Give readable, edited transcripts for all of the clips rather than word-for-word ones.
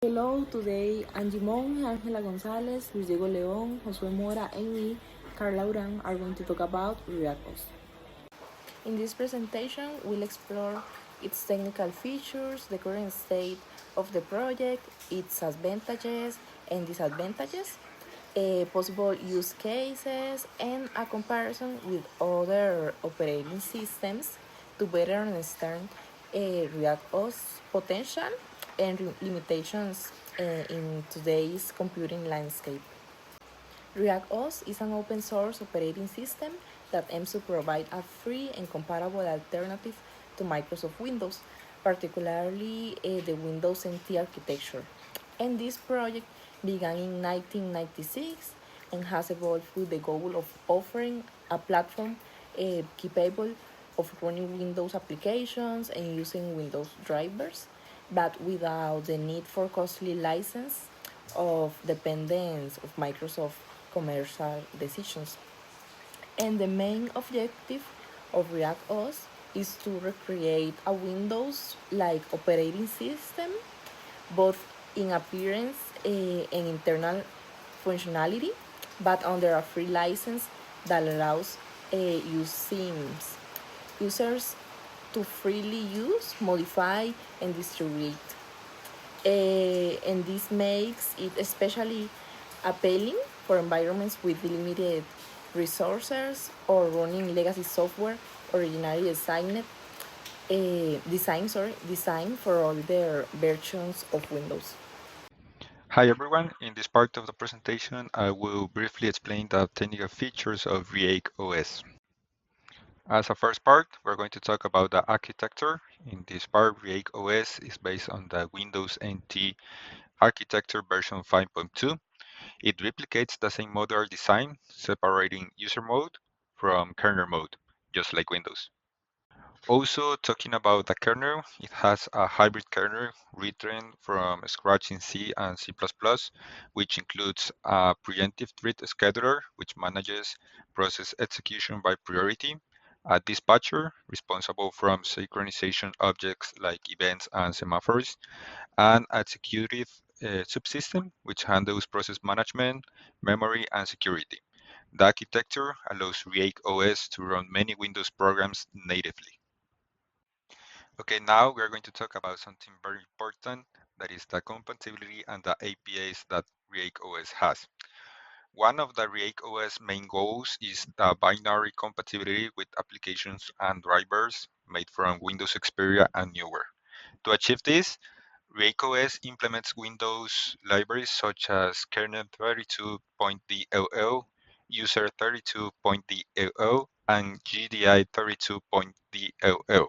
Hello, today Angie Mon, Angela Gonzalez, Luis Diego León, Josué Mora, and me, Carla Uran, are going to talk about ReactOS. In this presentation, we'll explore its technical features, the current state of the project, its advantages and disadvantages, possible use cases, and a comparison with other operating systems to better understand ReactOS potential and limitations in today's computing landscape. ReactOS is an open source operating system that aims to provide a free and compatible alternative to Microsoft Windows, particularly the Windows NT architecture. And this project began in 1996 and has evolved with the goal of offering a platform capable of running Windows applications and using Windows drivers, but without the need for costly license of dependence of Microsoft commercial decisions. And the main objective of ReactOS is to recreate a Windows-like operating system, both in appearance and internal functionality, but under a free license that allows users to freely use, modify, and distribute. And this makes it especially appealing for environments with limited resources or running legacy software originally designed for older versions of Windows. Hi everyone, in this part of the presentation I will briefly explain the technical features of ReactOS. As a first part, we're going to talk about the architecture. In this part, ReactOS is based on the Windows NT architecture version 5.2. It replicates the same modular design, separating user mode from kernel mode, just like Windows. Also, talking about the kernel, it has a hybrid kernel written from scratch in C and C++, which includes a preemptive thread scheduler, which manages process execution by priority, a dispatcher responsible from synchronization objects like events and semaphores, and a executive subsystem, which handles process management, memory, and security. The architecture allows ReactOS to run many Windows programs natively. Okay, now we are going to talk about something very important, that is the compatibility and the APIs that ReactOS has. One of the ReactOS main goals is the binary compatibility with applications and drivers made from Windows Xperia and newer. To achieve this, ReactOS implements Windows libraries such as kernel 32.dll, user 32.dll, and GDI 32.dll.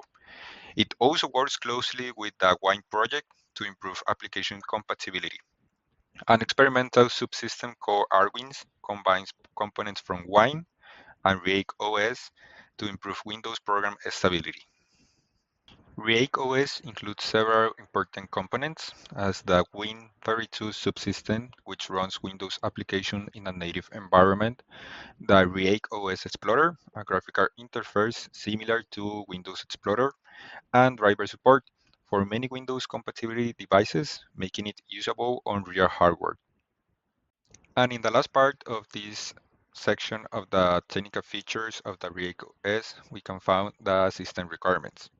It also works closely with the Wine project to improve application compatibility. An experimental subsystem called Arwins combines components from Wine and ReactOS to improve Windows program stability. ReactOS includes several important components, as the Win32 subsystem, which runs Windows application in a native environment, the ReactOS Explorer, a graphical interface similar to Windows Explorer, and driver support for many Windows compatibility devices, making it usable on real hardware. And in the last part of this section of the technical features of the ReactOS, we can find the system requirements.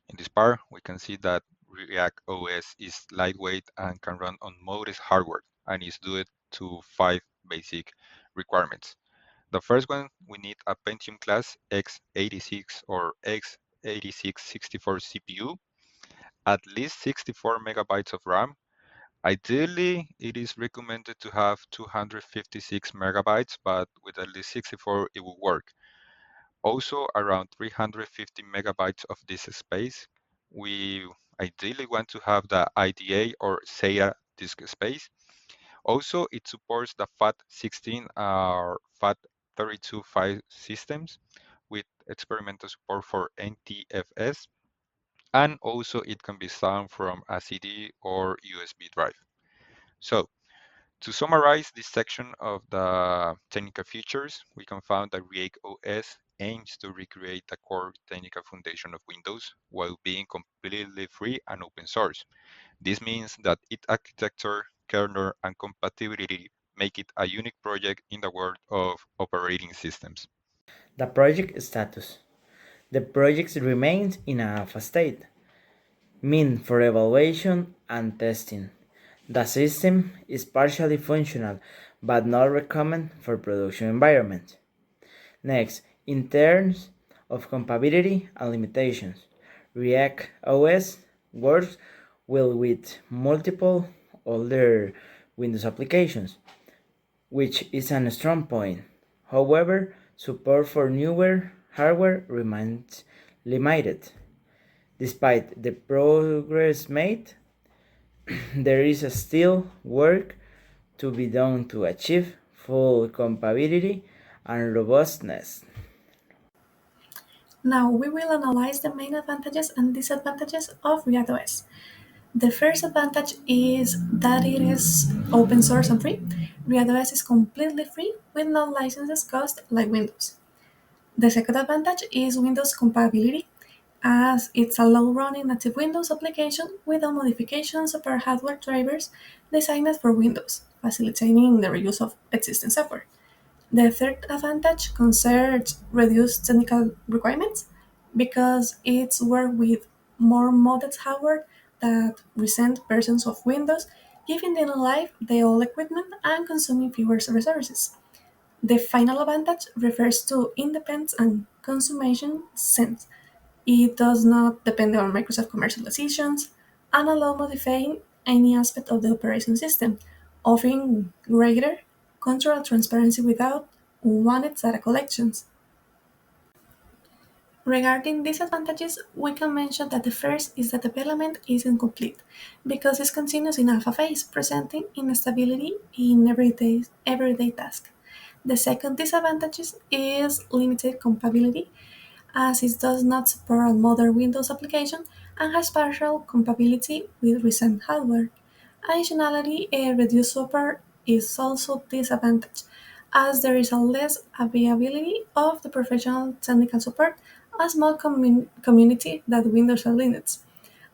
In this part, we can see that ReactOS is lightweight and can run on modest hardware and is due to 5 basic requirements. The first one, we need a Pentium class x86 or x86-64 CPU, at least 64 megabytes of RAM. Ideally, it is recommended to have 256 megabytes, but with at least 64, it will work. Also, around 350 megabytes of this space. We ideally want to have the IDA or SEA disk space. Also, it supports the FAT16 or FAT32 file systems with experimental support for NTFS, and also it can be found from a CD or USB drive. So, to summarize this section of the technical features, we can find that ReactOS aims to recreate the core technical foundation of Windows while being completely free and open source. This means that its architecture, kernel, and compatibility make it a unique project in the world of operating systems. The project status. The project remains in a alpha state, meant for evaluation and testing. The system is partially functional but not recommended for production environments. Next, in terms of compatibility and limitations, React OS works well with multiple older Windows applications, which is a strong point. However, support for newer hardware remains limited. Despite the progress made, there is still work to be done to achieve full compatibility and robustness. Now we will analyze the main advantages and disadvantages of ReactOS. The first advantage is that it is open source and free. ReactOS is completely free with no licenses cost like Windows. The second advantage is Windows compatibility, as it's a low-running native Windows application without modifications or hardware drivers designed for Windows, facilitating the reuse of existing software. The third advantage concerns reduced technical requirements because it's work with more modest hardware that recent versions of Windows, giving them life the old equipment and consuming fewer resources. The final advantage refers to independence and consummation sense. It does not depend on Microsoft commercial decisions and allow modifying any aspect of the operation system, offering greater control and transparency without wanted data collections. Regarding disadvantages, we can mention that the first is that development is incomplete because it continues in alpha phase, presenting instability in everyday tasks. The second disadvantage is limited compatibility as it does not support a modern Windows application and has partial compatibility with recent hardware. Additionally, a reduced support is also disadvantage as there is a less availability of the professional technical support, a small community that Windows or Linux,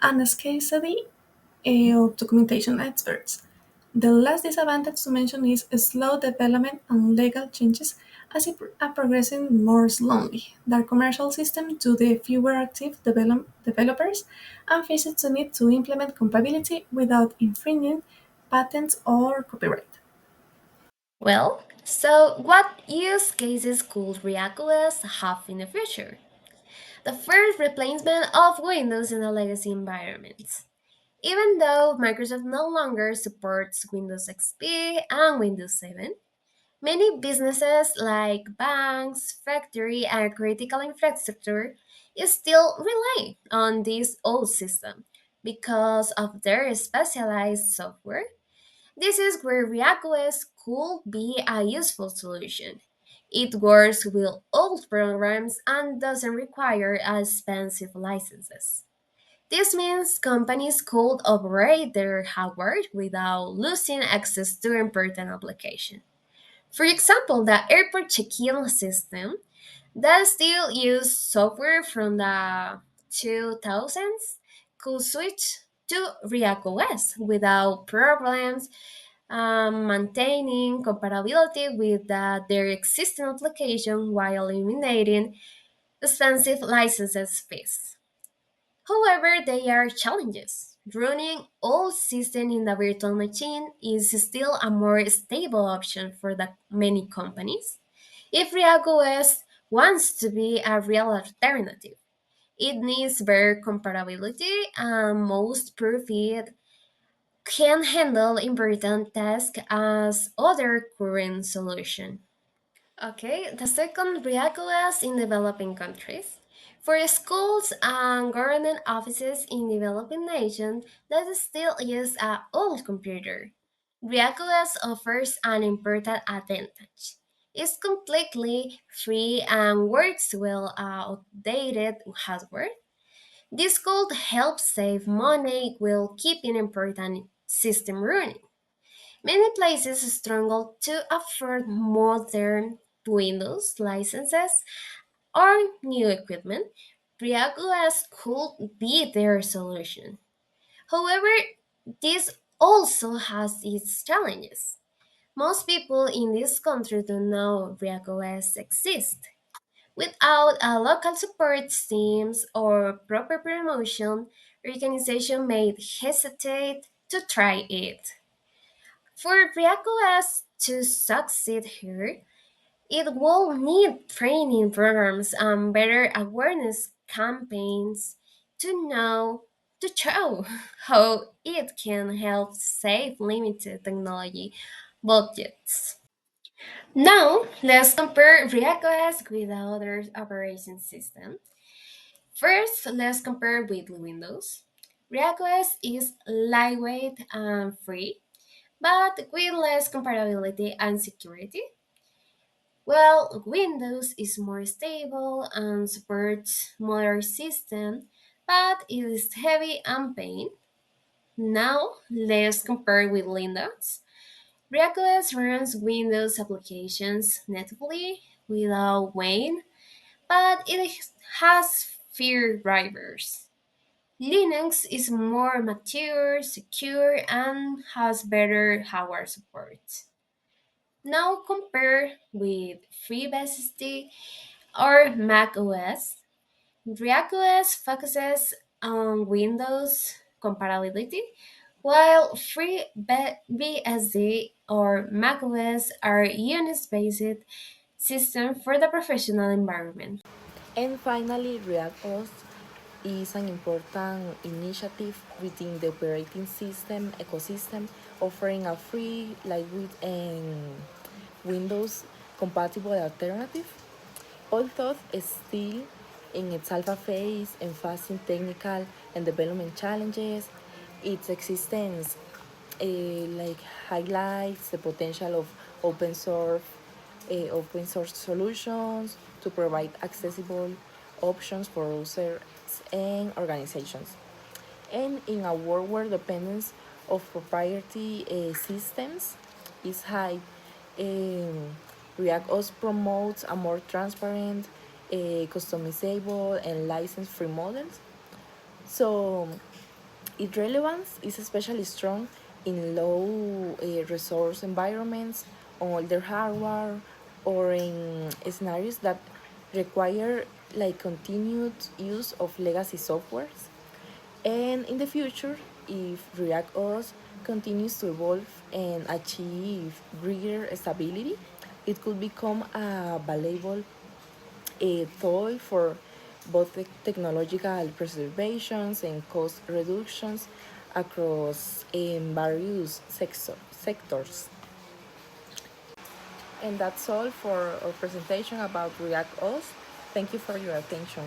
and a scarcity of documentation experts. The last disadvantage to mention is slow development and legal changes as it are progressing more slowly. The commercial system to the fewer active developers and faces the need to implement compatibility without infringing patents or copyright. Well, so what use cases could ReactOS have in the future? The first replacement of Windows in the legacy environments. Even though Microsoft no longer supports Windows XP and Windows 7, many businesses like banks, factory, and critical infrastructure still rely on this old system because of their specialized software. This is where ReactOS could be a useful solution. It works with old programs and doesn't require expensive licenses. This means companies could operate their hardware without losing access to important applications. For example, the airport check-in system that still use software from the 2000s could switch to React OS without problems, maintaining compatibility with their existing application while eliminating expensive licenses fees. However, there are challenges. Running all systems in the virtual machine is still a more stable option for many companies. If React OS wants to be a real alternative, it needs better compatibility and most proof it can handle important tasks as other current solutions. Okay, the second ReactOS in developing countries. For schools and government offices in developing nations that still use an old computer, ReactOS offers an important advantage. It's completely free and works well outdated hardware. This could help save money while keeping important system running. Many places struggle to afford modern Windows licenses or new equipment, ReactOS could be their solution. However, this also has its challenges. Most people in this country don't know ReactOS exists. Without a local support teams or proper promotion, organization may hesitate to try it. For ReactOS to succeed here, it will need training programs and better awareness campaigns to know to show how it can help save limited technology budgets. Now, let's compare ReactOS with other operating systems. First, let's compare with Windows. ReactOS is lightweight and free, but with less compatibility and security. Well, Windows is more stable and supports modern systems, but it is heavy and pain. Now, let's compare with Linux. ReactOS runs Windows applications natively without Wayne, but it has fewer drivers. Linux is more mature, secure, and has better hardware support. Now compare with FreeBSD or Mac OS. ReactOS focuses on Windows compatibility, while FreeBSD or macOS are Unix-based systems for the professional environment. And finally, ReactOS is an important initiative within the operating system ecosystem, offering a free, lightweight, and Windows compatible alternative. Although it's still in its alpha phase and facing technical and development challenges, its existence like highlights the potential of open source solutions to provide accessible options for users and organizations. And in a world where dependence of proprietary systems is high, um, ReactOS promotes a more transparent, customizable, and license-free models. So its relevance is especially strong in low resource environments, on older hardware, or in scenarios that require like continued use of legacy softwares. And in the future, if ReactOS continues to evolve and achieve greater stability, it could become a valuable tool for both the technological preservations and cost reductions across various sectors. And that's all for our presentation about ReactOS. Thank you for your attention.